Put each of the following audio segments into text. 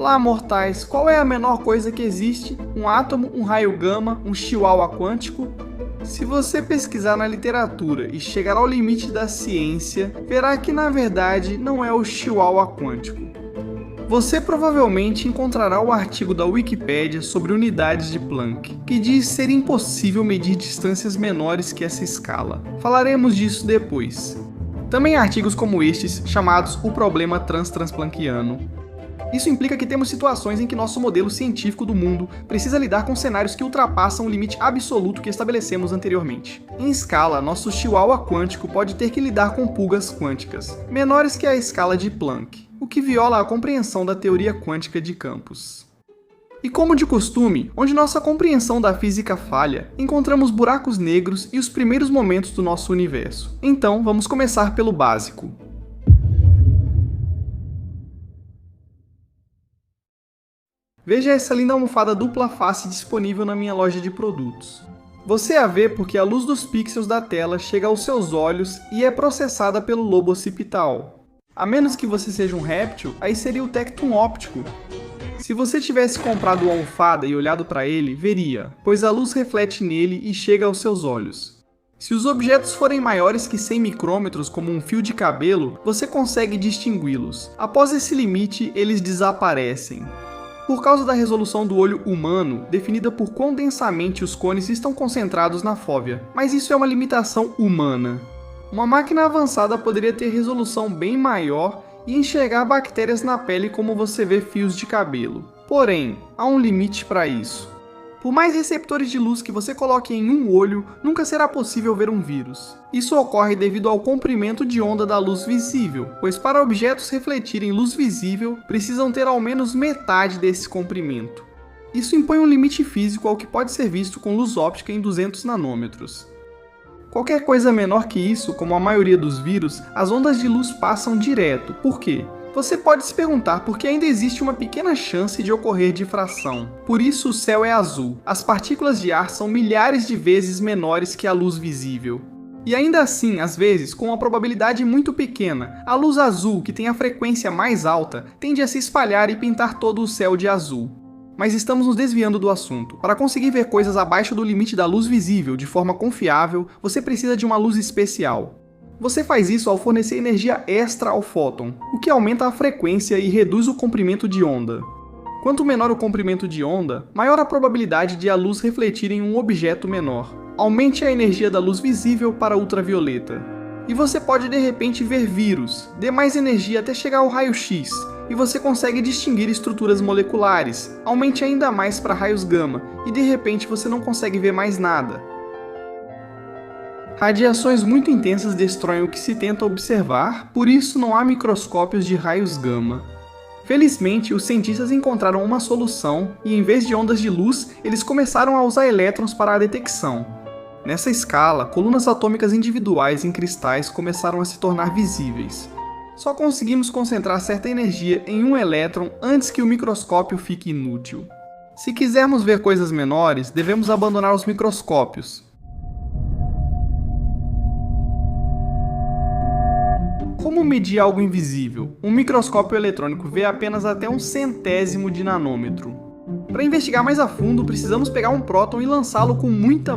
Olá, mortais! Qual é a menor coisa que existe? Um átomo, um raio gama, um chihuahua quântico? Se você pesquisar na literatura e chegar ao limite da ciência, verá que na verdade não é o chihuahua quântico. Você provavelmente encontrará o artigo da Wikipédia sobre unidades de Planck, que diz ser impossível medir distâncias menores que essa escala. Falaremos disso depois. Também há artigos como estes, chamados o problema transplanquiano. Isso implica que temos situações em que nosso modelo científico do mundo precisa lidar com cenários que ultrapassam o limite absoluto que estabelecemos anteriormente. Em escala, nosso chihuahua quântico pode ter que lidar com pulgas quânticas, menores que a escala de Planck, o que viola a compreensão da teoria quântica de campos. E como de costume, onde nossa compreensão da física falha, encontramos buracos negros e os primeiros momentos do nosso universo. Então, vamos começar pelo básico. Veja essa linda almofada dupla face disponível na minha loja de produtos. Você a vê porque a luz dos pixels da tela chega aos seus olhos e é processada pelo lobo occipital. A menos que você seja um réptil, aí seria o tectum óptico. Se você tivesse comprado uma almofada e olhado para ele, veria, pois a luz reflete nele e chega aos seus olhos. Se os objetos forem maiores que 100 micrômetros, como um fio de cabelo, você consegue distingui-los. Após esse limite, eles desaparecem. Por causa da resolução do olho humano, definida por quão densamente os cones estão concentrados na fóvea, mas isso é uma limitação humana. Uma máquina avançada poderia ter resolução bem maior e enxergar bactérias na pele como você vê fios de cabelo. Porém, há um limite para isso. Por mais receptores de luz que você coloque em um olho, nunca será possível ver um vírus. Isso ocorre devido ao comprimento de onda da luz visível, pois para objetos refletirem luz visível, precisam ter ao menos metade desse comprimento. Isso impõe um limite físico ao que pode ser visto com luz óptica em 200 nanômetros. Qualquer coisa menor que isso, como a maioria dos vírus, as ondas de luz passam direto. Por quê? Você pode se perguntar por que ainda existe uma pequena chance de ocorrer difração. Por isso o céu é azul. As partículas de ar são milhares de vezes menores que a luz visível. E ainda assim, às vezes, com uma probabilidade muito pequena, a luz azul, que tem a frequência mais alta, tende a se espalhar e pintar todo o céu de azul. Mas estamos nos desviando do assunto. Para conseguir ver coisas abaixo do limite da luz visível de forma confiável, você precisa de uma luz especial. Você faz isso ao fornecer energia extra ao fóton, o que aumenta a frequência e reduz o comprimento de onda. Quanto menor o comprimento de onda, maior a probabilidade de a luz refletir em um objeto menor. Aumente a energia da luz visível para ultravioleta. E você pode de repente ver vírus, dê mais energia até chegar ao raio-x, e você consegue distinguir estruturas moleculares. Aumente ainda mais para raios gama, e de repente você não consegue ver mais nada. Radiações muito intensas destroem o que se tenta observar, por isso não há microscópios de raios gama. Felizmente, os cientistas encontraram uma solução e, em vez de ondas de luz, eles começaram a usar elétrons para a detecção. Nessa escala, colunas atômicas individuais em cristais começaram a se tornar visíveis. Só conseguimos concentrar certa energia em um elétron antes que o microscópio fique inútil. Se quisermos ver coisas menores, devemos abandonar os microscópios. Como medir algo invisível? Um microscópio eletrônico vê apenas até um centésimo de nanômetro. Para investigar mais a fundo, precisamos pegar um próton e lançá-lo com muita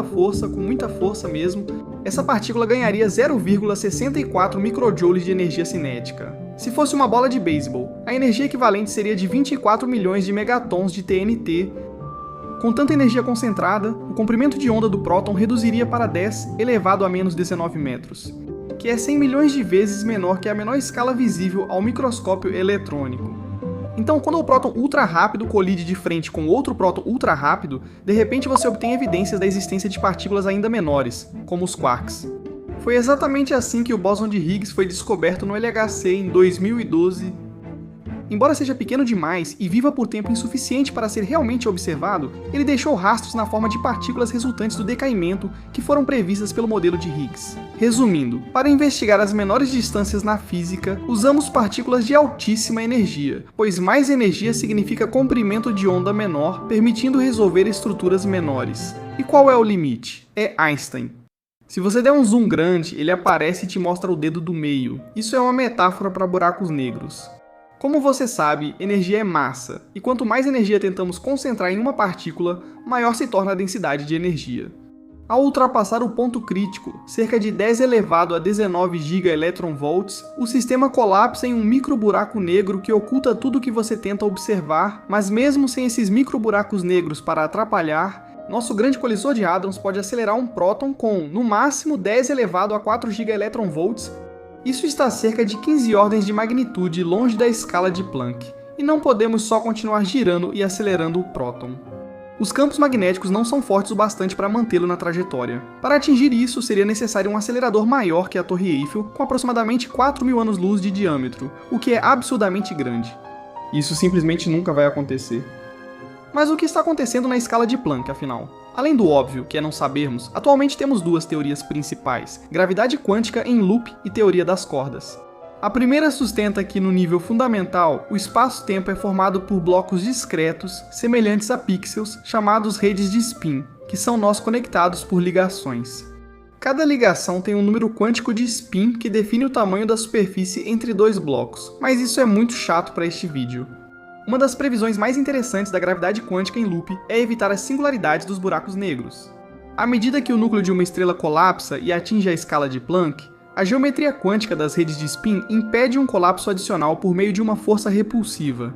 força mesmo. Essa partícula ganharia 0,64 microjoules de energia cinética. Se fosse uma bola de beisebol, a energia equivalente seria de 24 milhões de megatons de TNT. Com tanta energia concentrada, o comprimento de onda do próton reduziria para 10 elevado a menos 19 metros. Que é 100 milhões de vezes menor que a menor escala visível ao microscópio eletrônico. Então, quando o próton ultra rápido colide de frente com outro próton ultra rápido, de repente você obtém evidências da existência de partículas ainda menores, como os quarks. Foi exatamente assim que o bóson de Higgs foi descoberto no LHC em 2012. Embora seja pequeno demais e viva por tempo insuficiente para ser realmente observado, ele deixou rastros na forma de partículas resultantes do decaimento que foram previstas pelo modelo de Higgs. Resumindo, para investigar as menores distâncias na física, usamos partículas de altíssima energia, pois mais energia significa comprimento de onda menor, permitindo resolver estruturas menores. E qual é o limite? É Einstein. Se você der um zoom grande, ele aparece e te mostra o dedo do meio. Isso é uma metáfora para buracos negros. Como você sabe, energia é massa, e quanto mais energia tentamos concentrar em uma partícula, maior se torna a densidade de energia. Ao ultrapassar o ponto crítico, cerca de 10 elevado a 19 gigaelectronvolts, o sistema colapsa em um microburaco negro que oculta tudo o que você tenta observar, mas mesmo sem esses microburacos negros para atrapalhar, nosso grande colisor de hadrons pode acelerar um próton com, no máximo, 10 elevado a 4 gigaelectronvolts. Isso está a cerca de 15 ordens de magnitude longe da escala de Planck, e não podemos só continuar girando e acelerando o próton. Os campos magnéticos não são fortes o bastante para mantê-lo na trajetória. Para atingir isso, seria necessário um acelerador maior que a Torre Eiffel, com aproximadamente 4.000 anos-luz de diâmetro, o que é absurdamente grande. Isso simplesmente nunca vai acontecer. Mas o que está acontecendo na escala de Planck, afinal? Além do óbvio, que é não sabermos, atualmente temos duas teorias principais: gravidade quântica em loop e teoria das cordas. A primeira sustenta que, no nível fundamental, o espaço-tempo é formado por blocos discretos, semelhantes a pixels, chamados redes de spin, que são nós conectados por ligações. Cada ligação tem um número quântico de spin que define o tamanho da superfície entre dois blocos, mas isso é muito chato para este vídeo. Uma das previsões mais interessantes da gravidade quântica em loop é evitar as singularidades dos buracos negros. À medida que o núcleo de uma estrela colapsa e atinge a escala de Planck, a geometria quântica das redes de spin impede um colapso adicional por meio de uma força repulsiva.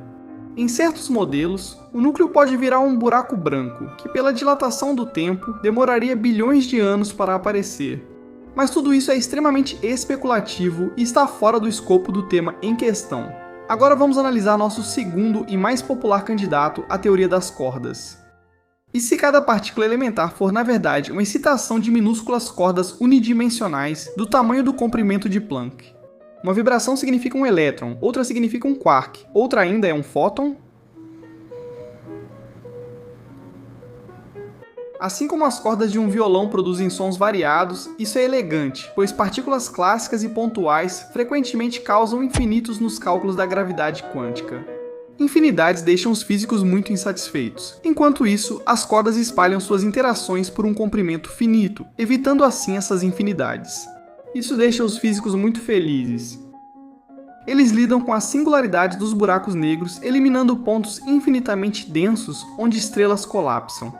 Em certos modelos, o núcleo pode virar um buraco branco, que pela dilatação do tempo demoraria bilhões de anos para aparecer. Mas tudo isso é extremamente especulativo e está fora do escopo do tema em questão. Agora vamos analisar nosso segundo e mais popular candidato à teoria das cordas. E se cada partícula elementar for, na verdade, uma excitação de minúsculas cordas unidimensionais do tamanho do comprimento de Planck? Uma vibração significa um elétron, outra significa um quark, outra ainda é um fóton. Assim como as cordas de um violão produzem sons variados, isso é elegante, pois partículas clássicas e pontuais frequentemente causam infinitos nos cálculos da gravidade quântica. Infinidades deixam os físicos muito insatisfeitos. Enquanto isso, as cordas espalham suas interações por um comprimento finito, evitando assim essas infinidades. Isso deixa os físicos muito felizes. Eles lidam com as singularidades dos buracos negros, eliminando pontos infinitamente densos onde estrelas colapsam.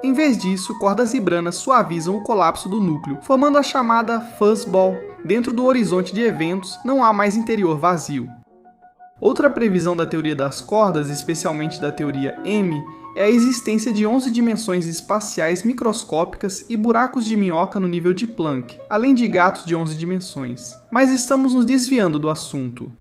Em vez disso, cordas vibranas suavizam o colapso do núcleo, formando a chamada fuzzball. Dentro do horizonte de eventos, não há mais interior vazio. Outra previsão da teoria das cordas, especialmente da teoria M, é a existência de 11 dimensões espaciais microscópicas e buracos de minhoca no nível de Planck, além de gatos de 11 dimensões. Mas estamos nos desviando do assunto.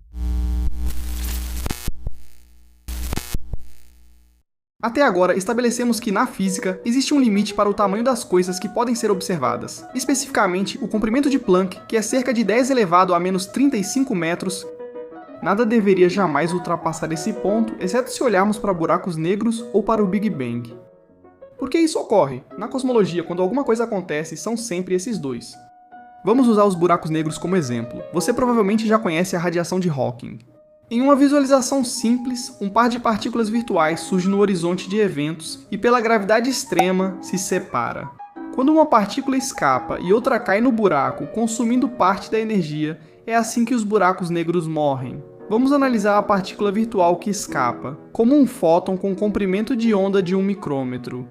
Até agora, estabelecemos que, na física, existe um limite para o tamanho das coisas que podem ser observadas. Especificamente, o comprimento de Planck, que é cerca de 10 elevado a menos 35 metros, nada deveria jamais ultrapassar esse ponto, exceto se olharmos para buracos negros ou para o Big Bang. Por que isso ocorre? Na cosmologia, quando alguma coisa acontece, são sempre esses dois. Vamos usar os buracos negros como exemplo. Você provavelmente já conhece a radiação de Hawking. Em uma visualização simples, um par de partículas virtuais surge no horizonte de eventos e, pela gravidade extrema, se separa. Quando uma partícula escapa e outra cai no buraco, consumindo parte da energia, é assim que os buracos negros morrem. Vamos analisar a partícula virtual que escapa, como um fóton com comprimento de onda de 1 micrômetro.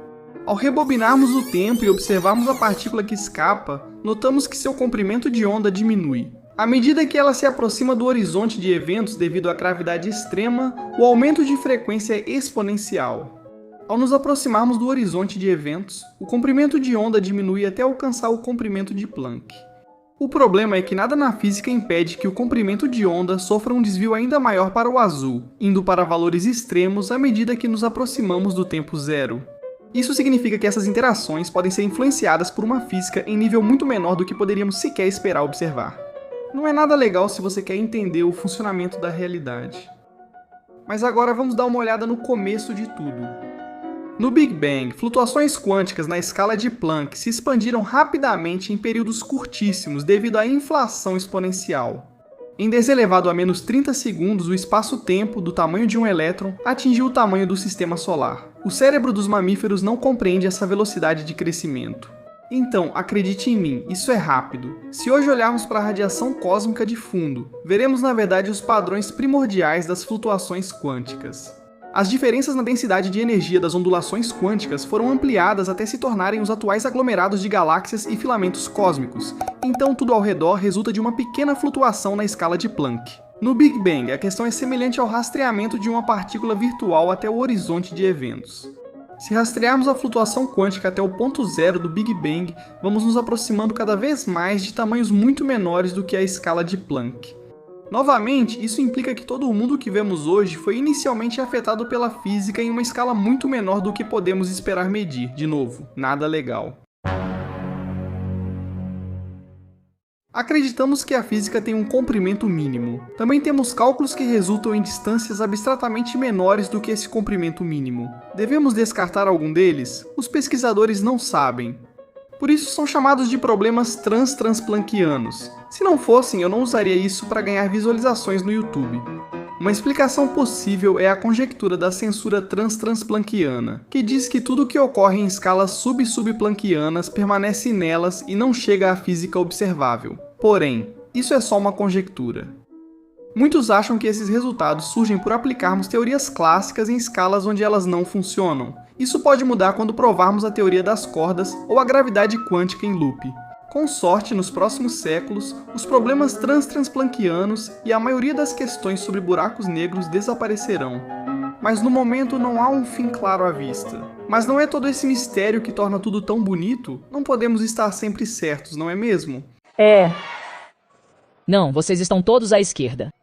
Ao rebobinarmos o tempo e observarmos a partícula que escapa, notamos que seu comprimento de onda diminui. À medida que ela se aproxima do horizonte de eventos devido à gravidade extrema, o aumento de frequência é exponencial. Ao nos aproximarmos do horizonte de eventos, o comprimento de onda diminui até alcançar o comprimento de Planck. O problema é que nada na física impede que o comprimento de onda sofra um desvio ainda maior para o azul, indo para valores extremos à medida que nos aproximamos do tempo zero. Isso significa que essas interações podem ser influenciadas por uma física em nível muito menor do que poderíamos sequer esperar observar. Não é nada legal se você quer entender o funcionamento da realidade. Mas agora vamos dar uma olhada no começo de tudo. No Big Bang, flutuações quânticas na escala de Planck se expandiram rapidamente em períodos curtíssimos devido à inflação exponencial. Em 10 elevado a menos 30 segundos, o espaço-tempo, do tamanho de um elétron, atingiu o tamanho do sistema solar. O cérebro dos mamíferos não compreende essa velocidade de crescimento. Então, acredite em mim, isso é rápido. Se hoje olharmos para a radiação cósmica de fundo, veremos na verdade os padrões primordiais das flutuações quânticas. As diferenças na densidade de energia das ondulações quânticas foram ampliadas até se tornarem os atuais aglomerados de galáxias e filamentos cósmicos, então tudo ao redor resulta de uma pequena flutuação na escala de Planck. No Big Bang, a questão é semelhante ao rastreamento de uma partícula virtual até o horizonte de eventos. Se rastrearmos a flutuação quântica até o ponto zero do Big Bang, vamos nos aproximando cada vez mais de tamanhos muito menores do que a escala de Planck. Novamente, isso implica que todo o mundo que vemos hoje foi inicialmente afetado pela física em uma escala muito menor do que podemos esperar medir. De novo, nada legal. Acreditamos que a física tem um comprimento mínimo. Também temos cálculos que resultam em distâncias abstratamente menores do que esse comprimento mínimo. Devemos descartar algum deles? Os pesquisadores não sabem. Por isso são chamados de problemas transplanckianos. Se não fossem, eu não usaria isso para ganhar visualizações no YouTube. Uma explicação possível é a conjectura da censura transplanckiana, que diz que tudo o que ocorre em escalas subplanckianas permanece nelas e não chega à física observável. Porém, isso é só uma conjectura. Muitos acham que esses resultados surgem por aplicarmos teorias clássicas em escalas onde elas não funcionam. Isso pode mudar quando provarmos a teoria das cordas ou a gravidade quântica em loop. Com sorte, nos próximos séculos, os problemas transplanckianos e a maioria das questões sobre buracos negros desaparecerão. Mas no momento não há um fim claro à vista. Mas não é todo esse mistério que torna tudo tão bonito? Não podemos estar sempre certos, não é mesmo? É. Não, vocês estão todos à esquerda.